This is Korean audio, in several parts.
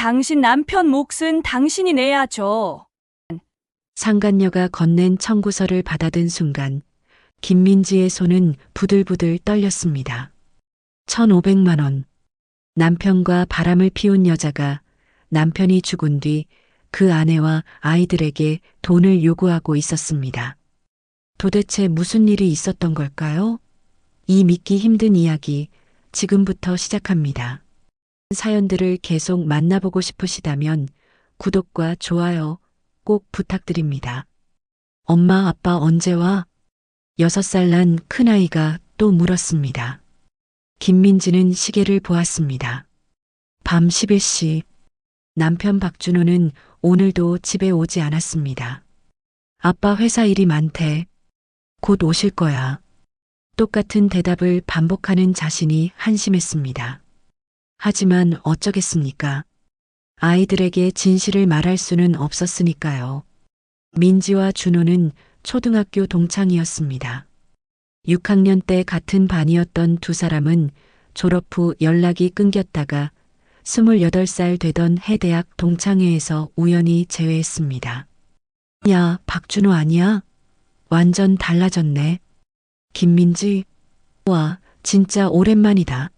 당신 남편 몫은 당신이 내야죠. 상간녀가 건넨 청구서를 받아든 순간 김민지의 손은 부들부들 떨렸습니다. 1,500만 원. 남편과 바람을 피운 여자가 남편이 죽은 뒤 그 아내와 아이들에게 돈을 요구하고 있었습니다. 도대체 무슨 일이 있었던 걸까요? 이 믿기 힘든 이야기 지금부터 시작합니다. 사연들을 계속 만나보고 싶으시다면 구독과 좋아요 꼭 부탁드립니다. 엄마, 아빠 언제 와? 6살 난 큰아이가 또 물었습니다. 김민지는 시계를 보았습니다. 밤 11시. 남편 박준호는 오늘도 집에 오지 않았습니다. 아빠 회사 일이 많대. 곧 오실 거야. 똑같은 대답을 반복하는 자신이 한심했습니다. 하지만 어쩌겠습니까? 아이들에게 진실을 말할 수는 없었으니까요. 민지와 준호는 초등학교 동창이었습니다. 6학년 때 같은 반이었던 두 사람은 졸업 후 연락이 끊겼다가 28살 되던 해대학 동창회에서 우연히 재회했습니다. 야, 박준호 아니야? 완전 달라졌네. 김민지? 와, 진짜 오랜만이다.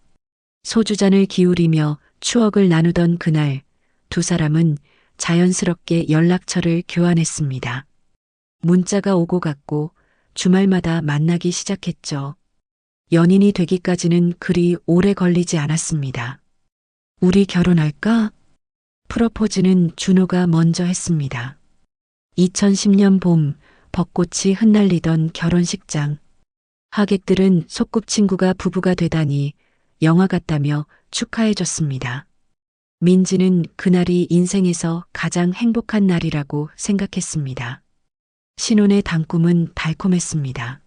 소주잔을 기울이며 추억을 나누던 그날 두 사람은 자연스럽게 연락처를 교환했습니다. 문자가 오고 갔고 주말마다 만나기 시작했죠. 연인이 되기까지는 그리 오래 걸리지 않았습니다. 우리 결혼할까? 프로포즈는 준호가 먼저 했습니다. 2010년 봄 벚꽃이 흩날리던 결혼식장. 하객들은 소꿉친구가 부부가 되다니 영화 같다며 축하해줬습니다. 민지는 그날이 인생에서 가장 행복한 날이라고 생각했습니다. 신혼의 단꿈은 달콤했습니다.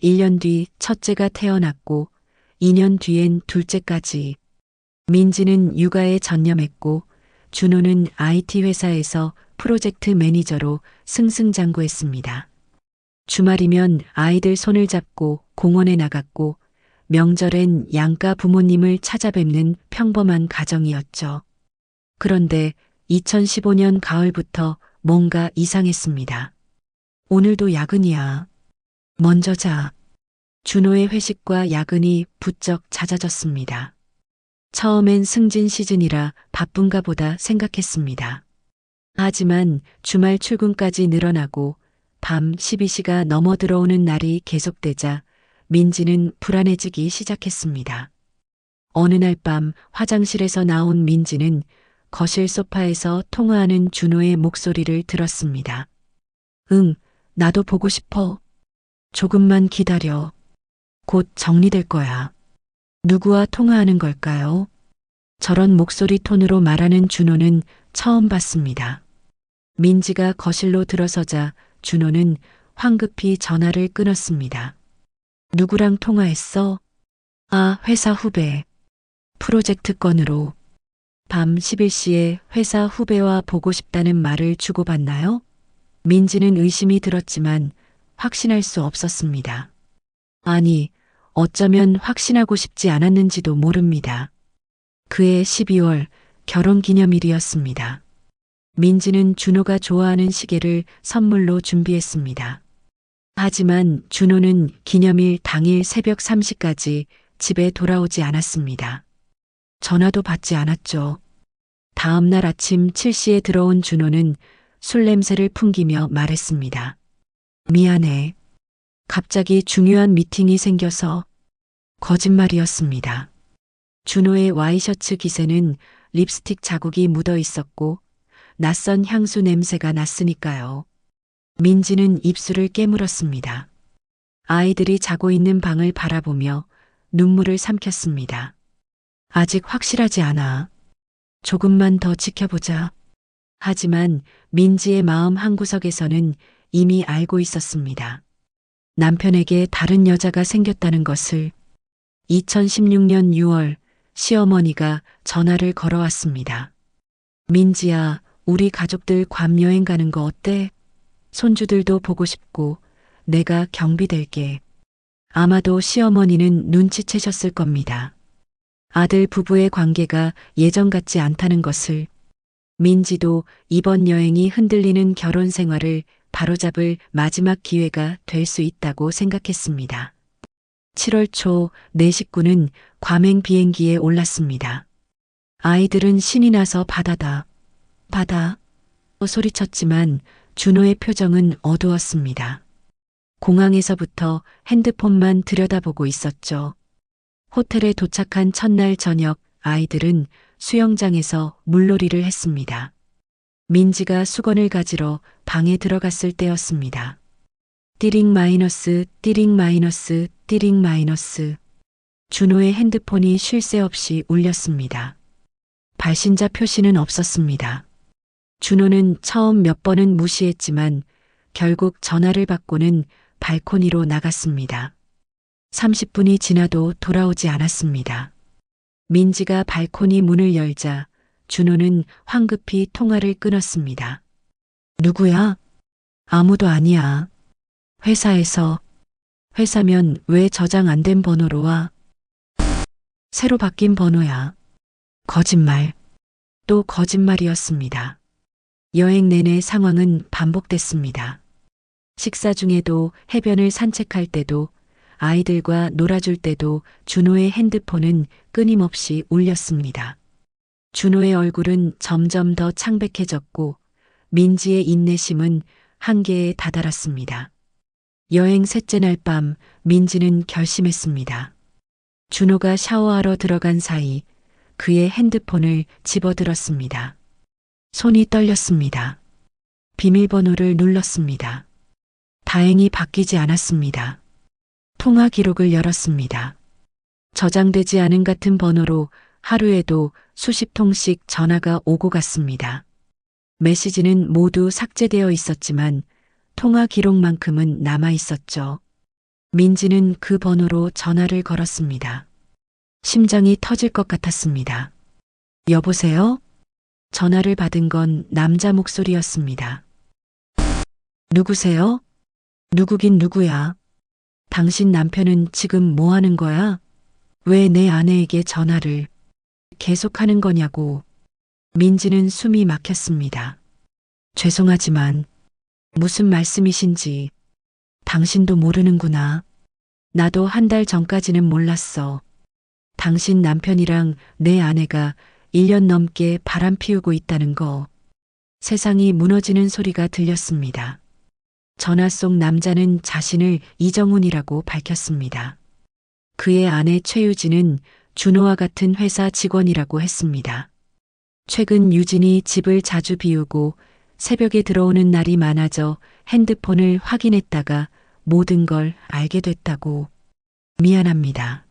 1년 뒤 첫째가 태어났고 2년 뒤엔 둘째까지. 민지는 육아에 전념했고 준호는 IT 회사에서 프로젝트 매니저로 승승장구했습니다. 주말이면 아이들 손을 잡고 공원에 나갔고 명절엔 양가 부모님을 찾아뵙는 평범한 가정이었죠. 그런데 2015년 가을부터 뭔가 이상했습니다. 오늘도 야근이야. 먼저 자. 준호의 회식과 야근이 부쩍 잦아졌습니다. 처음엔 승진 시즌이라 바쁜가 보다 생각했습니다. 하지만 주말 출근까지 늘어나고 밤 12시가 넘어 들어오는 날이 계속되자 민지는 불안해지기 시작했습니다. 어느 날 밤 화장실에서 나온 민지는 거실 소파에서 통화하는 준호의 목소리를 들었습니다. 응, 나도 보고 싶어. 조금만 기다려. 곧 정리될 거야. 누구와 통화하는 걸까요? 저런 목소리 톤으로 말하는 준호는 처음 봤습니다. 민지가 거실로 들어서자 준호는 황급히 전화를 끊었습니다. 누구랑 통화했어? 아, 회사 후배. 프로젝트 건으로. 밤 11시에 회사 후배와 보고 싶다는 말을 주고받나요? 민지는 의심이 들었지만 확신할 수 없었습니다. 아니, 어쩌면 확신하고 싶지 않았는지도 모릅니다. 그해 12월 결혼 기념일이었습니다. 민지는 준호가 좋아하는 시계를 선물로 준비했습니다. 하지만 준호는 기념일 당일 새벽 3시까지 집에 돌아오지 않았습니다. 전화도 받지 않았죠. 다음 날 아침 7시에 들어온 준호는 술 냄새를 풍기며 말했습니다. 미안해. 갑자기 중요한 미팅이 생겨서. 거짓말이었습니다. 준호의 와이셔츠 깃에는 립스틱 자국이 묻어 있었고 낯선 향수 냄새가 났으니까요. 민지는 입술을 깨물었습니다. 아이들이 자고 있는 방을 바라보며 눈물을 삼켰습니다. 아직 확실하지 않아. 조금만 더 지켜보자. 하지만 민지의 마음 한구석에서는 이미 알고 있었습니다. 남편에게 다른 여자가 생겼다는 것을. 2016년 6월 시어머니가 전화를 걸어왔습니다. 민지야, 우리 가족들 괌 여행 가는 거 어때? 손주들도 보고 싶고 내가 경비될게. 아마도 시어머니는 눈치채셨을 겁니다. 아들 부부의 관계가 예전 같지 않다는 것을. 민지도 이번 여행이 흔들리는 결혼 생활을 바로잡을 마지막 기회가 될 수 있다고 생각했습니다. 7월 초 네 식구는 과맹 비행기에 올랐습니다. 아이들은 신이 나서 바다다, 바다 소리쳤지만 준호의 표정은 어두웠습니다. 공항에서부터 핸드폰만 들여다보고 있었죠. 호텔에 도착한 첫날 저녁 아이들은 수영장에서 물놀이를 했습니다. 민지가 수건을 가지러 방에 들어갔을 때였습니다. 띠링 마이너스, 띠링 마이너스, 띠링 마이너스. 준호의 핸드폰이 쉴 새 없이 울렸습니다. 발신자 표시는 없었습니다. 준호는 처음 몇 번은 무시했지만 결국 전화를 받고는 발코니로 나갔습니다. 30분이 지나도 돌아오지 않았습니다. 민지가 발코니 문을 열자 준호는 황급히 통화를 끊었습니다. 누구야? 아무도 아니야. 회사에서. 회사면 왜 저장 안 된 번호로 와? 새로 바뀐 번호야. 거짓말. 또 거짓말이었습니다. 여행 내내 상황은 반복됐습니다. 식사 중에도 해변을 산책할 때도 아이들과 놀아줄 때도 준호의 핸드폰은 끊임없이 울렸습니다. 준호의 얼굴은 점점 더 창백해졌고 민지의 인내심은 한계에 다다랐습니다. 여행 셋째 날 밤 민지는 결심했습니다. 준호가 샤워하러 들어간 사이 그의 핸드폰을 집어들었습니다. 손이 떨렸습니다. 비밀번호를 눌렀습니다. 다행히 바뀌지 않았습니다. 통화 기록을 열었습니다. 저장되지 않은 같은 번호로 하루에도 수십 통씩 전화가 오고 갔습니다. 메시지는 모두 삭제되어 있었지만 통화 기록만큼은 남아 있었죠. 민지는 그 번호로 전화를 걸었습니다. 심장이 터질 것 같았습니다. 여보세요? 전화를 받은 건 남자 목소리였습니다. 누구세요? 누구긴 누구야? 당신 남편은 지금 뭐 하는 거야? 왜 내 아내에게 전화를 계속하는 거냐고. 민지는 숨이 막혔습니다. 죄송하지만 무슨 말씀이신지 당신도 모르는구나. 나도 한 달 전까지는 몰랐어. 당신 남편이랑 내 아내가 1년 넘게 바람 피우고 있다는 거. 세상이 무너지는 소리가 들렸습니다. 전화 속 남자는 자신을 이정훈이라고 밝혔습니다. 그의 아내 최유진은 준호와 같은 회사 직원이라고 했습니다. 최근 유진이 집을 자주 비우고 새벽에 들어오는 날이 많아져 핸드폰을 확인했다가 모든 걸 알게 됐다고. 미안합니다.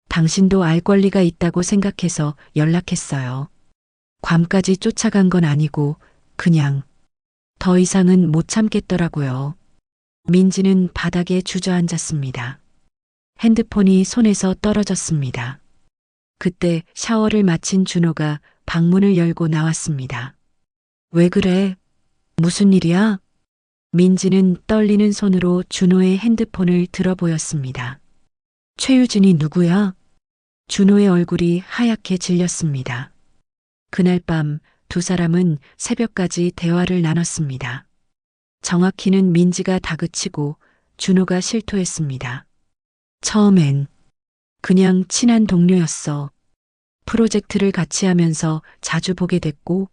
당신도 알 권리가 있다고 생각해서 연락했어요. 괌까지 쫓아간 건 아니고 그냥 더 이상은 못 참겠더라고요. 민지는 바닥에 주저앉았습니다. 핸드폰이 손에서 떨어졌습니다. 그때 샤워를 마친 준호가 방문을 열고 나왔습니다. 왜 그래? 무슨 일이야? 민지는 떨리는 손으로 준호의 핸드폰을 들어 보였습니다. 최유진이 누구야? 준호의 얼굴이 하얗게 질렸습니다. 그날 밤 두 사람은 새벽까지 대화를 나눴습니다. 정확히는 민지가 다그치고 준호가 실토했습니다. 처음엔 그냥 친한 동료였어. 프로젝트를 같이 하면서 자주 보게 됐고,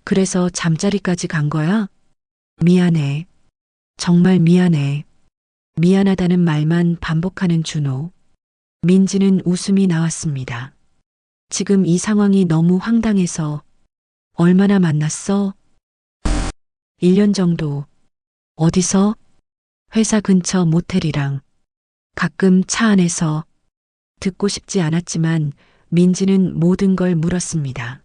그래서 잠자리까지 간 거야? 미안해. 정말 미안해. 미안하다는 말만 반복하는 준호. 민지는 웃음이 나왔습니다. 지금 이 상황이 너무 황당해서. 얼마나 만났어? 1년 정도. 어디서? 회사 근처 모텔이랑. 가끔 차 안에서. 듣고 싶지 않았지만 민지는 모든 걸 물었습니다.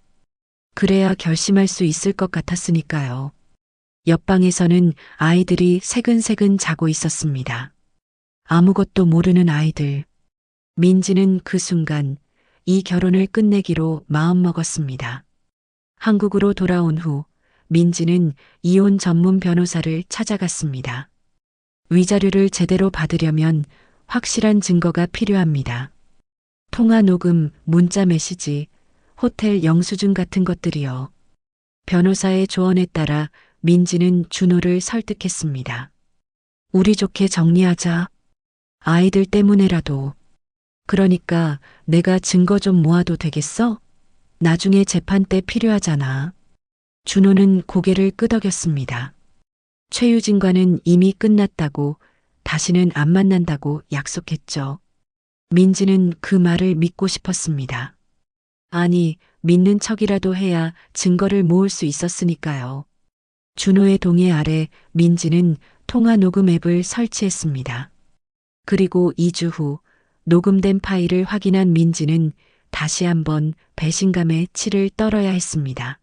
그래야 결심할 수 있을 것 같았으니까요. 옆방에서는 아이들이 새근새근 자고 있었습니다. 아무것도 모르는 아이들. 민지는 그 순간 이 결혼을 끝내기로 마음먹었습니다. 한국으로 돌아온 후 민지는 이혼 전문 변호사를 찾아갔습니다. 위자료를 제대로 받으려면 확실한 증거가 필요합니다. 통화 녹음, 문자 메시지, 호텔 영수증 같은 것들이요. 변호사의 조언에 따라 민지는 준호를 설득했습니다. 우리 좋게 정리하자. 아이들 때문에라도. 그러니까 내가 증거 좀 모아도 되겠어? 나중에 재판 때 필요하잖아. 준호는 고개를 끄덕였습니다. 최유진과는 이미 끝났다고, 다시는 안 만난다고 약속했죠. 민지는 그 말을 믿고 싶었습니다. 아니, 믿는 척이라도 해야 증거를 모을 수 있었으니까요. 준호의 동의 아래 민지는 통화 녹음 앱을 설치했습니다. 그리고 2주 후 녹음된 파일을 확인한 민지는 다시 한번 배신감에 치를 떨어야 했습니다.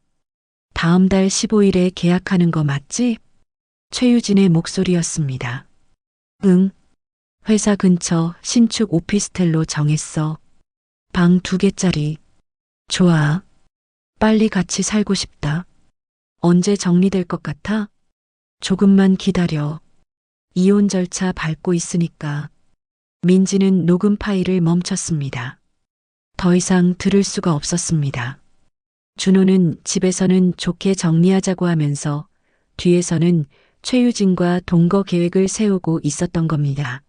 다음 달 15일에 계약하는 거 맞지? 최유진의 목소리였습니다. 응. 회사 근처 신축 오피스텔로 정했어. 방 2개짜리. 좋아. 빨리 같이 살고 싶다. 언제 정리될 것 같아? 조금만 기다려. 이혼 절차 밟고 있으니까. 민지는 녹음 파일을 멈췄습니다. 더 이상 들을 수가 없었습니다. 준호는 집에서는 좋게 정리하자고 하면서 뒤에서는 최유진과 동거 계획을 세우고 있었던 겁니다.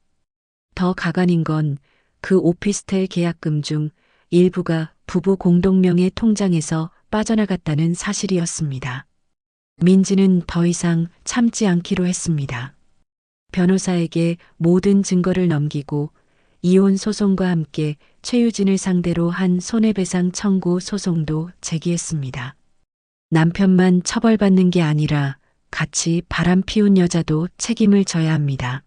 더 가관인 건 그 오피스텔 계약금 중 일부가 부부 공동명의 통장에서 빠져나갔다는 사실이었습니다. 민지는 더 이상 참지 않기로 했습니다. 변호사에게 모든 증거를 넘기고 이혼 소송과 함께 최유진을 상대로 한 손해배상 청구 소송도 제기했습니다. 남편만 처벌받는 게 아니라 같이 바람 피운 여자도 책임을 져야 합니다.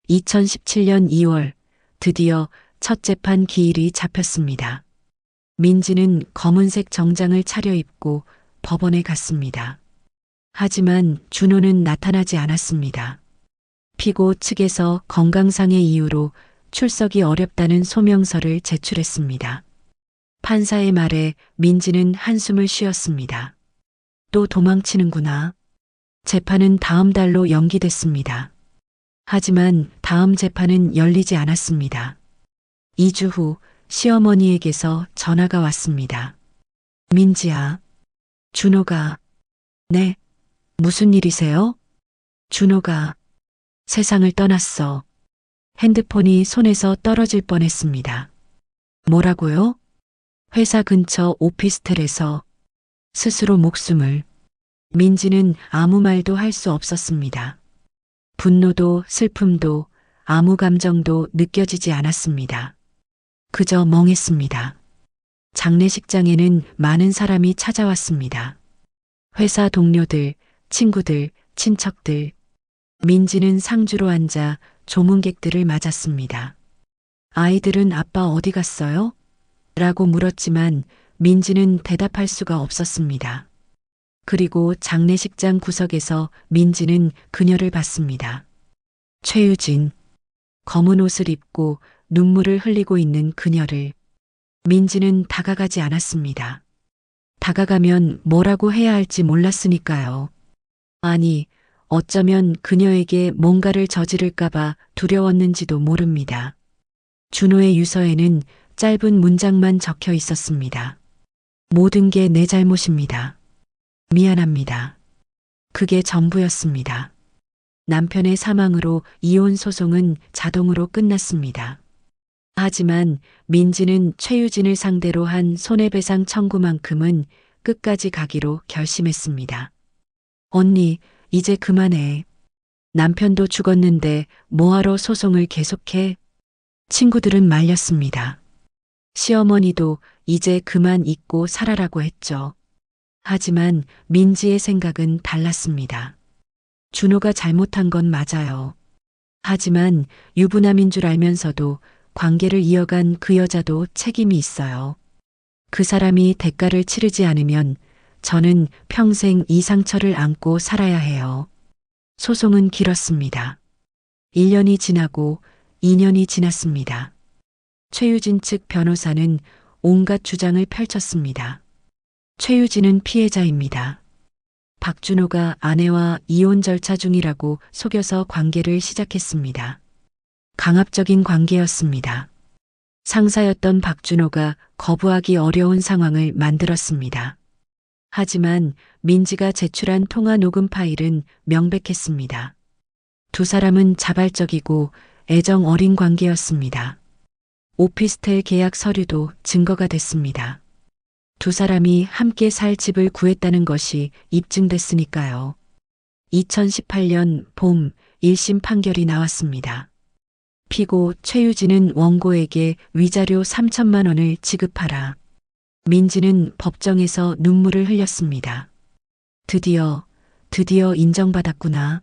2017년 2월 드디어 첫 재판 기일이 잡혔습니다. 민지는 검은색 정장을 차려입고 법원에 갔습니다. 하지만 준호는 나타나지 않았습니다. 피고 측에서 건강상의 이유로 출석이 어렵다는 소명서를 제출했습니다. 판사의 말에 민지는 한숨을 쉬었습니다. 또 도망치는구나. 재판은 다음 달로 연기됐습니다. 하지만 다음 재판은 열리지 않았습니다. 2주 후 시어머니에게서 전화가 왔습니다. 민지야. 준호가. 네. 무슨 일이세요? 준호가 세상을 떠났어. 핸드폰이 손에서 떨어질 뻔했습니다. 뭐라고요? 회사 근처 오피스텔에서 스스로 목숨을. 민지는 아무 말도 할 수 없었습니다. 분노도 슬픔도 아무 감정도 느껴지지 않았습니다. 그저 멍했습니다. 장례식장에는 많은 사람이 찾아왔습니다. 회사 동료들, 친구들, 친척들. 민지는 상주로 앉아 조문객들을 맞았습니다. 아이들은 아빠 어디 갔어요? 라고 물었지만 민지는 대답할 수가 없었습니다. 그리고 장례식장 구석에서 민지는 그녀를 봤습니다. 최유진. 검은 옷을 입고 눈물을 흘리고 있는 그녀를. 민지는 다가가지 않았습니다. 다가가면 뭐라고 해야 할지 몰랐으니까요. 아니, 어쩌면 그녀에게 뭔가를 저지를까봐 두려웠는지도 모릅니다. 준호의 유서에는 짧은 문장만 적혀 있었습니다. 모든 게 내 잘못입니다. 미안합니다. 그게 전부였습니다. 남편의 사망으로 이혼 소송은 자동으로 끝났습니다. 하지만 민지는 최유진을 상대로 한 손해배상 청구만큼은 끝까지 가기로 결심했습니다. 언니, 이제 그만해. 남편도 죽었는데 뭐하러 소송을 계속해? 친구들은 말렸습니다. 시어머니도 이제 그만 잊고 살아라고 했죠. 하지만 민지의 생각은 달랐습니다. 준호가 잘못한 건 맞아요. 하지만 유부남인 줄 알면서도 관계를 이어간 그 여자도 책임이 있어요. 그 사람이 대가를 치르지 않으면 저는 평생 이 상처를 안고 살아야 해요. 소송은 길었습니다. 1년이 지나고 2년이 지났습니다. 최유진 측 변호사는 온갖 주장을 펼쳤습니다. 최유진은 피해자입니다. 박준호가 아내와 이혼 절차 중이라고 속여서 관계를 시작했습니다. 강압적인 관계였습니다. 상사였던 박준호가 거부하기 어려운 상황을 만들었습니다. 하지만 민지가 제출한 통화 녹음 파일은 명백했습니다. 두 사람은 자발적이고 애정 어린 관계였습니다. 오피스텔 계약 서류도 증거가 됐습니다. 두 사람이 함께 살 집을 구했다는 것이 입증됐으니까요. 2018년 봄 1심 판결이 나왔습니다. 피고 최유진은 원고에게 위자료 3천만 원을 지급하라. 민지는 법정에서 눈물을 흘렸습니다. 드디어 인정받았구나.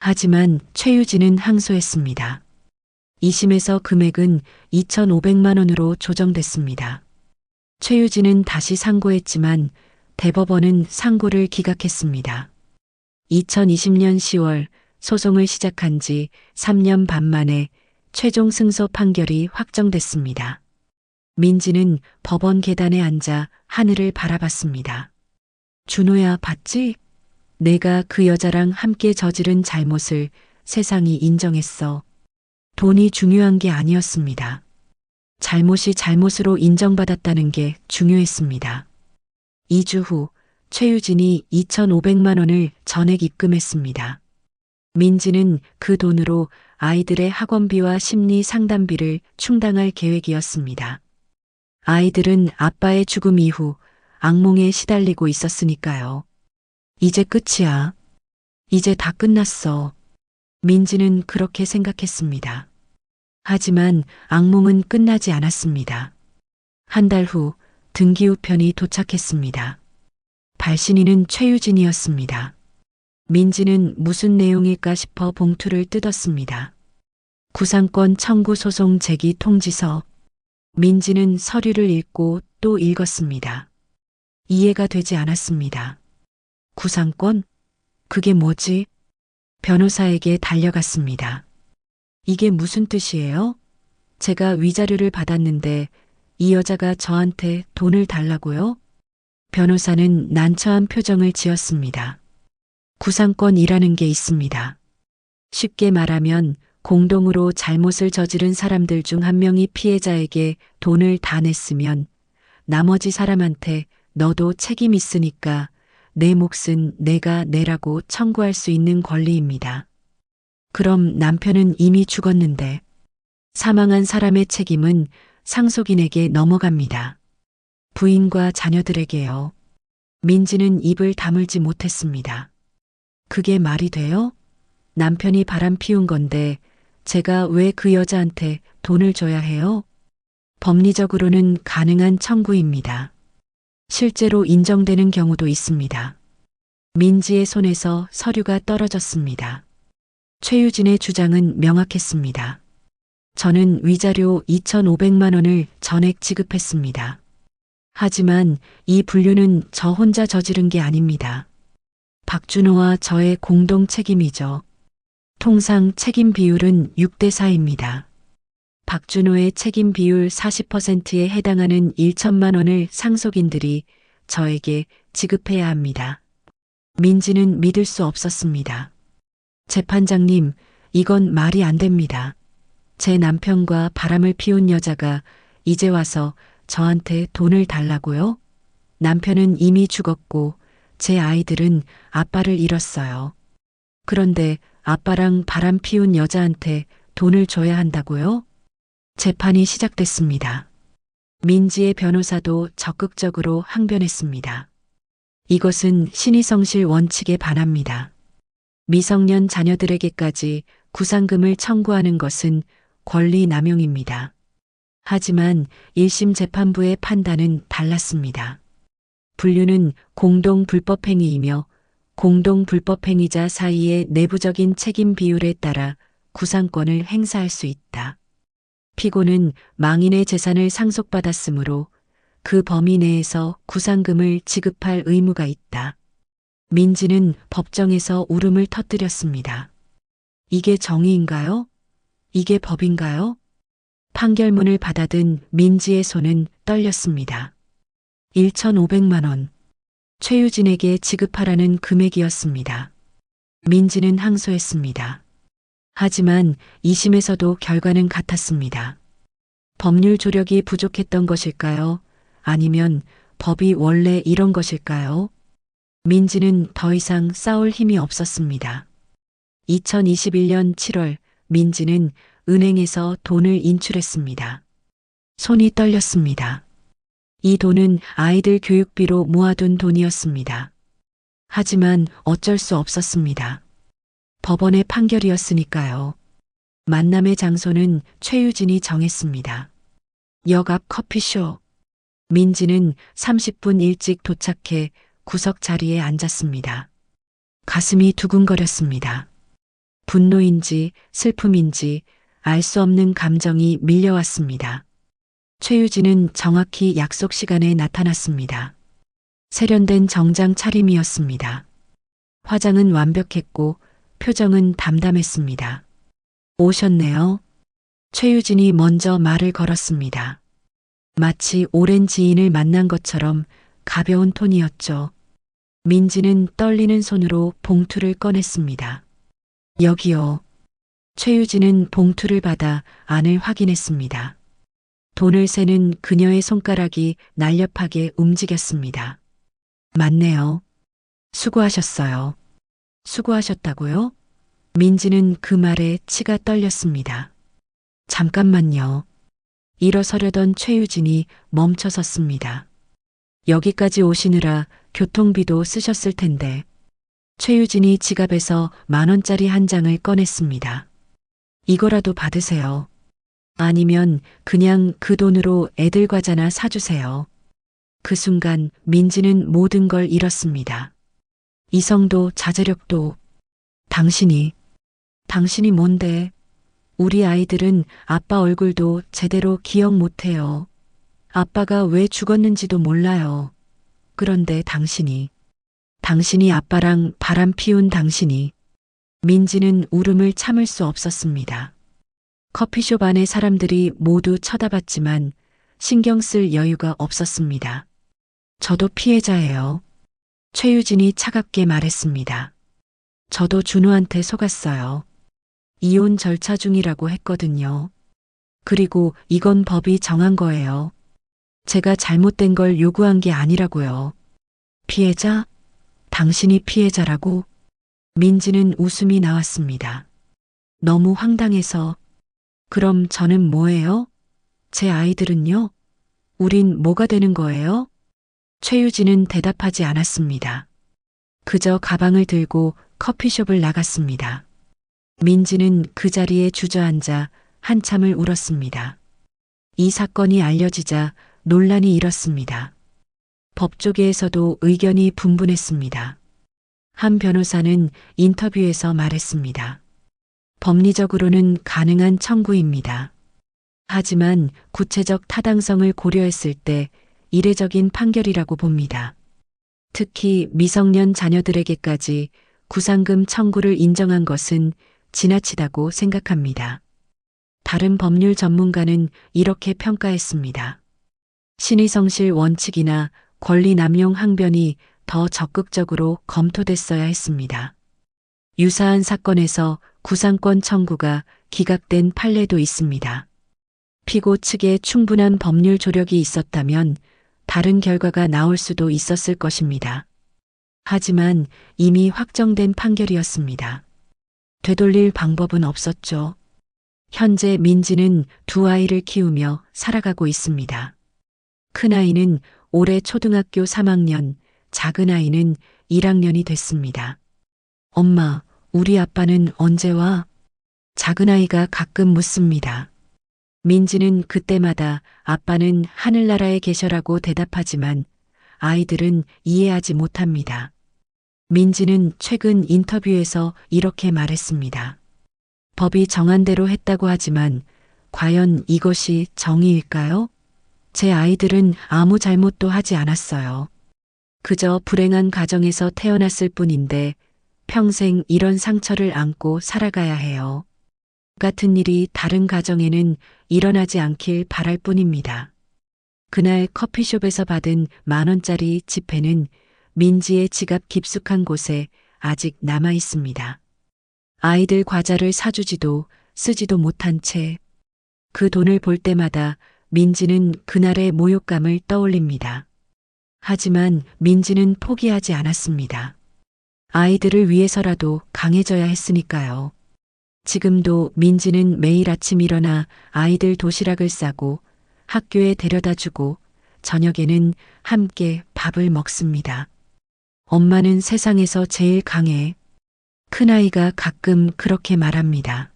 하지만 최유진은 항소했습니다. 2심에서 금액은 2,500만 원으로 조정됐습니다. 최유진은 다시 상고했지만 대법원은 상고를 기각했습니다. 2020년 10월 소송을 시작한 지 3년 반 만에 최종 승소 판결이 확정됐습니다. 민지는 법원 계단에 앉아 하늘을 바라봤습니다. 준호야, 봤지? 내가 그 여자랑 함께 저지른 잘못을 세상이 인정했어. 돈이 중요한 게 아니었습니다. 잘못이 잘못으로 인정받았다는 게 중요했습니다. 2주 후 최유진이 2,500만 원을 전액 입금했습니다. 민지는 그 돈으로 아이들의 학원비와 심리 상담비를 충당할 계획이었습니다. 아이들은 아빠의 죽음 이후 악몽에 시달리고 있었으니까요. 이제 끝이야. 이제 다 끝났어. 민지는 그렇게 생각했습니다. 하지만 악몽은 끝나지 않았습니다. 한 달 후 등기우편이 도착했습니다. 발신인은 최유진이었습니다. 민지는 무슨 내용일까 싶어 봉투를 뜯었습니다. 구상권 청구 소송 제기 통지서. 민지는 서류를 읽고 또 읽었습니다. 이해가 되지 않았습니다. 구상권? 그게 뭐지? 변호사에게 달려갔습니다. 이게 무슨 뜻이에요? 제가 위자료를 받았는데 이 여자가 저한테 돈을 달라고요? 변호사는 난처한 표정을 지었습니다. 구상권이라는 게 있습니다. 쉽게 말하면 공동으로 잘못을 저지른 사람들 중 한 명이 피해자에게 돈을 다 냈으면 나머지 사람한테 너도 책임 있으니까 내 몫은 내가 내라고 청구할 수 있는 권리입니다. 그럼 남편은 이미 죽었는데 사망한 사람의 책임은 상속인에게 넘어갑니다. 부인과 자녀들에게요. 민지는 입을 다물지 못했습니다. 그게 말이 돼요? 남편이 바람 피운 건데 제가 왜 그 여자한테 돈을 줘야 해요? 법리적으로는 가능한 청구입니다. 실제로 인정되는 경우도 있습니다. 민지의 손에서 서류가 떨어졌습니다. 최유진의 주장은 명확했습니다. 저는 위자료 2,500만 원을 전액 지급했습니다. 하지만 이 분류는 저 혼자 저지른 게 아닙니다. 박준호와 저의 공동 책임이죠. 통상 책임 비율은 6대 4입니다. 박준호의 책임 비율 40%에 해당하는 1천만 원을 상속인들이 저에게 지급해야 합니다. 민지는 믿을 수 없었습니다. 재판장님, 이건 말이 안 됩니다. 제 남편과 바람을 피운 여자가 이제 와서 저한테 돈을 달라고요? 남편은 이미 죽었고 제 아이들은 아빠를 잃었어요. 그런데 아빠랑 바람 피운 여자한테 돈을 줘야 한다고요? 재판이 시작됐습니다. 민지의 변호사도 적극적으로 항변했습니다. 이것은 신의성실 원칙에 반합니다. 미성년 자녀들에게까지 구상금을 청구하는 것은 권리 남용입니다. 하지만 1심 재판부의 판단은 달랐습니다. 분류는 공동 불법행위이며 공동 불법행위자 사이의 내부적인 책임 비율에 따라 구상권을 행사할 수 있다. 피고는 망인의 재산을 상속받았으므로 그 범위 내에서 구상금을 지급할 의무가 있다. 민지는 법정에서 울음을 터뜨렸습니다. 이게 정의인가요? 이게 법인가요? 판결문을 받아든 민지의 손은 떨렸습니다. 1,500만 원. 최유진에게 지급하라는 금액이었습니다. 민지는 항소했습니다. 하지만 2심에서도 결과는 같았습니다. 법률 조력이 부족했던 것일까요? 아니면 법이 원래 이런 것일까요? 민지는 더 이상 싸울 힘이 없었습니다. 2021년 7월 민지는 은행에서 돈을 인출했습니다. 손이 떨렸습니다. 이 돈은 아이들 교육비로 모아둔 돈이었습니다. 하지만 어쩔 수 없었습니다. 법원의 판결이었으니까요. 만남의 장소는 최유진이 정했습니다. 역 앞 커피숍. 민지는 30분 일찍 도착해 구석 자리에 앉았습니다. 가슴이 두근거렸습니다. 분노인지 슬픔인지 알 수 없는 감정이 밀려왔습니다. 최유진은 정확히 약속 시간에 나타났습니다. 세련된 정장 차림이었습니다. 화장은 완벽했고 표정은 담담했습니다. 오셨네요. 최유진이 먼저 말을 걸었습니다. 마치 오랜 지인을 만난 것처럼 가벼운 톤이었죠. 민지는 떨리는 손으로 봉투를 꺼냈습니다. 여기요. 최유진은 봉투를 받아 안을 확인했습니다. 돈을 세는 그녀의 손가락이 날렵하게 움직였습니다. 맞네요. 수고하셨어요. 수고하셨다고요? 민지는 그 말에 치가 떨렸습니다. 잠깐만요. 일어서려던 최유진이 멈춰 섰습니다. 여기까지 오시느라 교통비도 쓰셨을 텐데. 최유진이 지갑에서 10,000원짜리 한 장을 꺼냈습니다. 이거라도 받으세요. 아니면 그냥 그 돈으로 애들 과자나 사주세요. 그 순간 민지는 모든 걸 잃었습니다. 이성도 자제력도. 당신이 뭔데? 우리 아이들은 아빠 얼굴도 제대로 기억 못해요. 아빠가 왜 죽었는지도 몰라요. 그런데 당신이 아빠랑 바람 피운 당신이. 민지는 울음을 참을 수 없었습니다. 커피숍 안의 사람들이 모두 쳐다봤지만 신경 쓸 여유가 없었습니다. 저도 피해자예요. 최유진이 차갑게 말했습니다. 저도 준호한테 속았어요. 이혼 절차 중이라고 했거든요. 그리고 이건 법이 정한 거예요. 제가 잘못된 걸 요구한 게 아니라고요. 피해자? 당신이 피해자라고? 민지는 웃음이 나왔습니다. 너무 황당해서. 그럼 저는 뭐예요? 제 아이들은요? 우린 뭐가 되는 거예요? 최유진은 대답하지 않았습니다. 그저 가방을 들고 커피숍을 나갔습니다. 민지는 그 자리에 주저앉아 한참을 울었습니다. 이 사건이 알려지자 논란이 일었습니다. 법조계에서도 의견이 분분했습니다. 한 변호사는 인터뷰에서 말했습니다. 법리적으로는 가능한 청구입니다. 하지만 구체적 타당성을 고려했을 때 이례적인 판결이라고 봅니다. 특히 미성년 자녀들에게까지 구상금 청구를 인정한 것은 지나치다고 생각합니다. 다른 법률 전문가는 이렇게 평가했습니다. 신의성실 원칙이나 권리 남용 항변이 더 적극적으로 검토됐어야 했습니다. 유사한 사건에서 구상권 청구가 기각된 판례도 있습니다. 피고 측에 충분한 법률 조력이 있었다면 다른 결과가 나올 수도 있었을 것입니다. 하지만 이미 확정된 판결이었습니다. 되돌릴 방법은 없었죠. 현재 민지는 두 아이를 키우며 살아가고 있습니다. 큰아이는 올해 초등학교 3학년, 작은아이는 1학년이 됐습니다. 엄마, 우리 아빠는 언제 와? 작은아이가 가끔 묻습니다. 민지는 그때마다 아빠는 하늘나라에 계셔라고 대답하지만 아이들은 이해하지 못합니다. 민지는 최근 인터뷰에서 이렇게 말했습니다. 법이 정한 대로 했다고 하지만 과연 이것이 정의일까요? 제 아이들은 아무 잘못도 하지 않았어요. 그저 불행한 가정에서 태어났을 뿐인데 평생 이런 상처를 안고 살아가야 해요. 같은 일이 다른 가정에는 일어나지 않길 바랄 뿐입니다. 그날 커피숍에서 받은 10,000원짜리 지폐는 민지의 지갑 깊숙한 곳에 아직 남아 있습니다. 아이들 과자를 사주지도 쓰지도 못한 채 그 돈을 볼 때마다 민지는 그날의 모욕감을 떠올립니다. 하지만 민지는 포기하지 않았습니다. 아이들을 위해서라도 강해져야 했으니까요. 지금도 민지는 매일 아침 일어나 아이들 도시락을 싸고 학교에 데려다 주고 저녁에는 함께 밥을 먹습니다. 엄마는 세상에서 제일 강해. 큰아이가 가끔 그렇게 말합니다.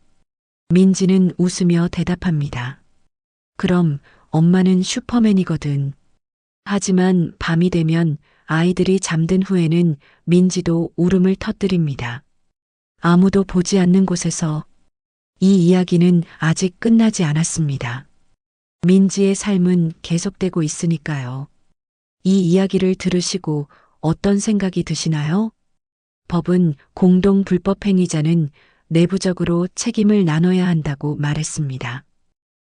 민지는 웃으며 대답합니다. 그럼 엄마는 슈퍼맨이거든. 하지만 밤이 되면 아이들이 잠든 후에는 민지도 울음을 터뜨립니다. 아무도 보지 않는 곳에서 이 이야기는 아직 끝나지 않았습니다. 민지의 삶은 계속되고 있으니까요. 이 이야기를 들으시고 어떤 생각이 드시나요? 법은 공동 불법 행위자는 내부적으로 책임을 나눠야 한다고 말했습니다.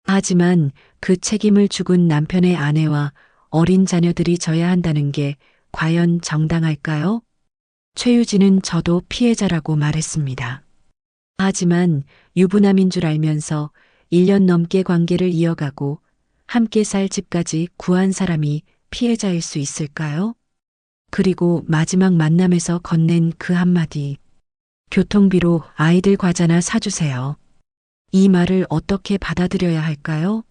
하지만 그 책임을 죽은 남편의 아내와 어린 자녀들이 져야 한다는 게 과연 정당할까요? 최유진은 저도 피해자라고 말했습니다. 하지만 유부남인 줄 알면서 1년 넘게 관계를 이어가고 함께 살 집까지 구한 사람이 피해자일 수 있을까요? 그리고 마지막 만남에서 건넨 그 한마디. 교통비로 아이들 과자나 사주세요. 이 말을 어떻게 받아들여야 할까요?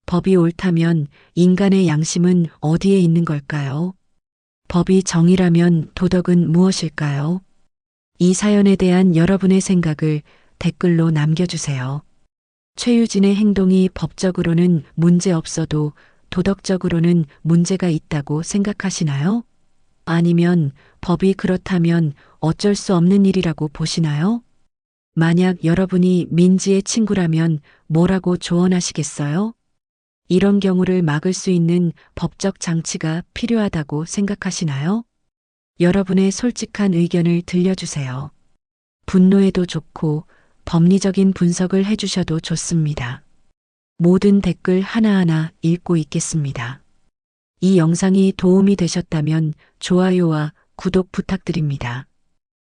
법이 옳다면 인간의 양심은 어디에 있는 걸까요? 법이 정의라면 도덕은 무엇일까요? 이 사연에 대한 여러분의 생각을 댓글로 남겨주세요. 최유진의 행동이 법적으로는 문제 없어도 도덕적으로는 문제가 있다고 생각하시나요? 아니면 법이 그렇다면 어쩔 수 없는 일이라고 보시나요? 만약 여러분이 민지의 친구라면 뭐라고 조언하시겠어요? 이런 경우를 막을 수 있는 법적 장치가 필요하다고 생각하시나요? 여러분의 솔직한 의견을 들려주세요. 분노해도 좋고 법리적인 분석을 해주셔도 좋습니다. 모든 댓글 하나하나 읽고 있겠습니다. 이 영상이 도움이 되셨다면 좋아요와 구독 부탁드립니다.